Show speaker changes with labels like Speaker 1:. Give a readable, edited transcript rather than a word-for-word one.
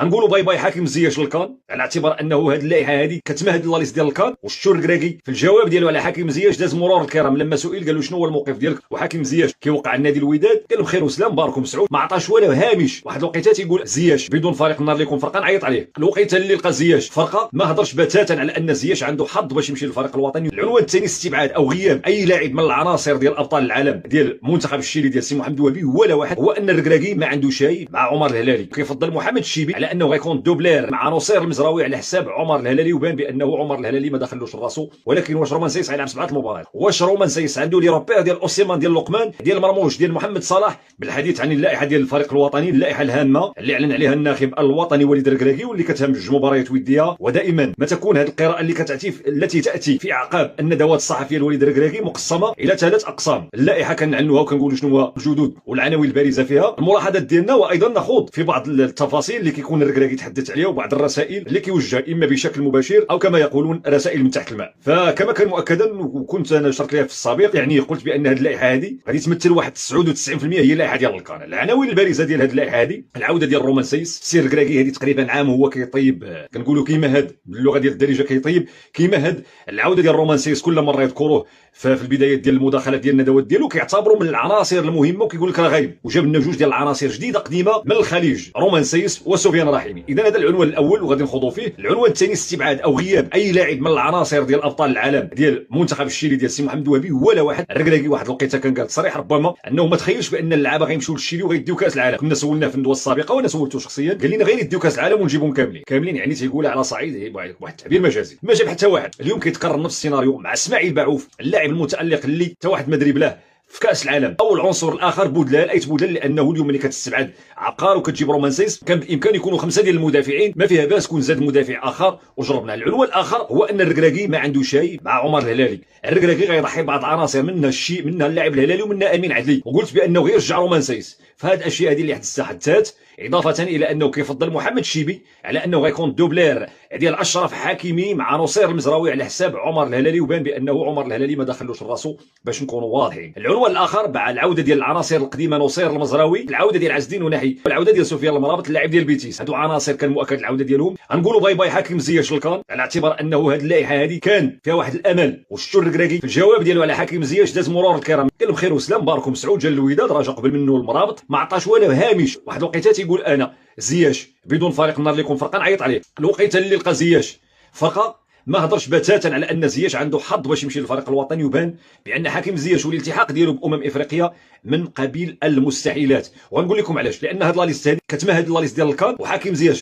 Speaker 1: غنقولوا باي باي حاكم زياش للكان على اعتبار انه هذه اللائحه هذه كتمهد لا ليست ديال الكان. والشو الكراكي في الجواب ديالو على حاكم زياش داز مرور الكرام لما سئل قال له شنو هو الموقف ديالك، وحاكم زياش كيوقع النادي الوداد قال له بخير وسلام باركم سعود، ما عطاش ولا هامش. واحد الوقيته تيقول زياش بدون فريق النهار اللي يكون فرقان عيط عليه. الوقيته اللي لقى زياش فرقه ما هضرش بتاتا على ان زياش عنده حظ باش يمشي للفريق الوطني. العنوان الثاني استبعاد او غياب اي لاعب من العناصر ديال ابطال العالم ديال المنتخب الشيلي ديال سي محمد وهبي ولا واحد، هو ان الركراكي ما عنده شيء مع عمر الهلالي. كيفضل محمد الشيبي على انه غيكون دوبلير مع نصير المزراوي على حساب عمر الهلالي، وبان بانه عمر الهلالي ما دخلوش لراسو. ولكن واش رومان سايس غيلعب 7 المباريات؟ واش رومان سايس عنده لي روبير ديال اوسيمان ديال لقمان ديال مرموش ديال محمد صلاح؟ بالحديث عن اللائحه ديال الفريق الوطني، اللائحه الهامه اللي اعلن عليها الناخب الوطني وليد الركراكي واللي كتهم جوج مباريات وديه. ودائما ما تكون هذه القراءه اللي التي تاتي في اعقاب الندوات الصحفيه لوليد الركراكي مقسمه الى 3 اقسام. اللائحه كنعنوها وكنقولوا شنو هو الجدود والعناوين البارزه فيها، الملاحظات ديالنا، وايضا نخوض في بعض التفاصيل اللي كيكون الركراكي يتحدث عليها، وبعض الرسائل اللي كيوجه اما بشكل مباشر او كما يقولون رسائل من تحت الماء. فكما كان مؤكدا وكنت انا شرت لها في السابق، يعني قلت بان هذه اللائحه هذه غادي تمثل واحد 99% هي اللائحه ديال الكان. العناوين البارزه ديال هذه اللائحه هذه: العوده ديال رومان سايس. السير الركراكي هذه تقريبا عام هو كيطيب، كنقولوا كيمهد باللغه ديال الدارجه كيطيب كيمهد العوده ديال رومان سايس. كل مره يذكروه في البدايات ديال المداخلات ديال الندوات ديالو كيعتبروا من العناصر المهمه، وكيقول لك راه غايب، وجاب لنا جوج ديال العناصر جديده قديمه من الخليج، رومان سايس وسفيان رحيمي. اذا هذا العنوان الاول وغادي نخوضوا فيه. العنوان الثاني استبعاد او غياب اي لاعب من العناصر ديال ابطال العالم ديال المنتخب الشيلي ديال سي محمد وهبي ولا واحد. الركراكي واحد الوقيته كان قال تصريح ربما انه ما تخيلش بان اللعابه غيمشيو للشيلي وغيديو كاس العالم. كنا سولناه في الندوه السابقه وانا سولته شخصيا، قال لنا غير يديو كاس العالم ونجيبهم كاملين، يعني تيقولها على صعيد واحد التعبير مجازي. ما جاب حتى واحد. اليوم كيتكرر نفس السيناريو مع اسماعيل باعوف، اللاعب المتالق اللي حتى واحد ما دري بلاه في كاس العالم. او العنصر الاخر بودلال، ايت بودلال، لانه اليوم ملي كتستبعد عقار وكتجيب رومان سايس كان بامكان يكونوا 5 ديال المدافعين، ما فيها باس كون زاد مدافع اخر وجربنا. العنوان الاخر هو ان الركراكي ما عنده شيء مع عمر الهلالي. الركراكي غيضحي بعض العناصر، منها اللاعب الهلالي ومنها امين عدلي، وقلت بانه غيرجع رومان سايس. فهاد الاشياء هذه اللي حدثت، اضافه الى انه كيفضل محمد الشيبي على انه غيكون دوبلير ديال اشرف حكيمي مع نصير المزراوي على حساب عمر الهلالي، وبان بانه عمر الهلالي ما دخلوش لراسو باش نكونوا واضحين. العنوان الاخر مع العوده ديال العناصر القديمه، نصير المزراوي، العوده ديال عز الدين ونحي، والعوده ديال سفيان المرابط اللاعب ديال بيتيس. هادو عناصر كان مؤكد العوده ديالهم. غنقولوا باي باي حاكم زياش للكان على اعتبار انه هذه اللائحه هذه كان فيها واحد الامل. والشو الركراكي في الجواب ديالو على حكيم زياش داز مرور الكرام قال له بخير وسلام باركم سعود، جا الوداد رجع قبل منه المرابط، ما عطاش ولا هامش. واحد الوقيته تيقول انا زياش بدون فريق النهار اللي يكون فرقان عيط عليه. الوقيته اللي لقى زياش فرقه ما هضرش بتاتا على ان زياش عنده حظ باش يمشي للفريق الوطني، وبان بان حكيم زياش والالتحاق ديالو بامم افريقيا من قبيل المستحيلات. وغنقول لكم علاش، لان هاد لا ليست هذه كتمهد لا ليست ديال الكان، وحكيم زياش